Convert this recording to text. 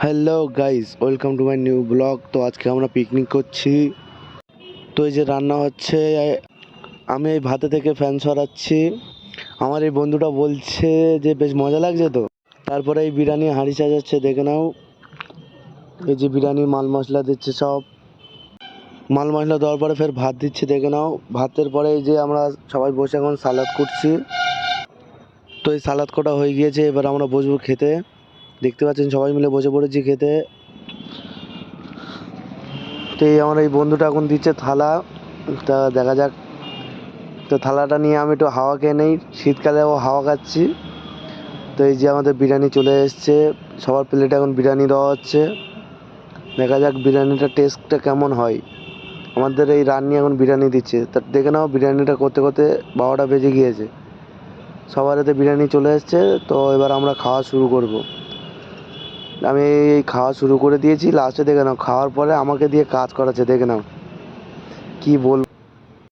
Hello guys, welcome to my new blog. তো আজকে আমরা পিকনিক করছি। তো এই যে রান্না হচ্ছে, আমি এই ভাতে থেকে ফ্যান সরাচ্ছি। আমার এই বন্ধুটা বলছে যে বেশ মজা লাগছে। তো তারপরে এই বিরিয়ানি হাঁড়ি সাজাচ্ছে, দেখে নাও। এই যে বিরিয়ানির মাল মশলা দিচ্ছে, সব মাল মশলা দেওয়ার পরে ফের ভাত দিচ্ছে, দেখে নাও। ভাতের পরে এই যে আমরা সবাই বসে এখন সালাদ করছি। তো এই সালাদ কটা হয়ে গিয়েছে, এবার আমরা বসবো খেতে। দেখতে পাচ্ছেন সবাই মিলে বসে পড়েছি খেতে। তো এই আমার এই বন্ধুটা এখন দিচ্ছে থালা, তা দেখা যাক। তো থালাটা নিয়ে আমি একটু হাওয়া খেয়ে নেই, শীতকালেও হাওয়া খাচ্ছি। তো এই যে আমাদের বিরিয়ানি চলে এসছে, সবার প্লেটে এখন বিরিয়ানি দেওয়া হচ্ছে। দেখা যাক বিরিয়ানিটার টেস্টটা কেমন হয়। আমাদের এই রান্নি এখন বিরিয়ানি দিচ্ছে, তা দেখে নাও। বিরিয়ানিটা করতে করতে 12টা বেজে গিয়েছে, সবার এতে বিরিয়ানি চলে এসছে। তো এবার আমরা খাওয়া শুরু করব। আমি এই খাওয়া শুরু করে দিয়েছি। লাস্টে দেখে নাও, খাওয়ার পরে আমাকে দিয়ে কাজ করাচ্ছে, দেখে নাও কি বলবো।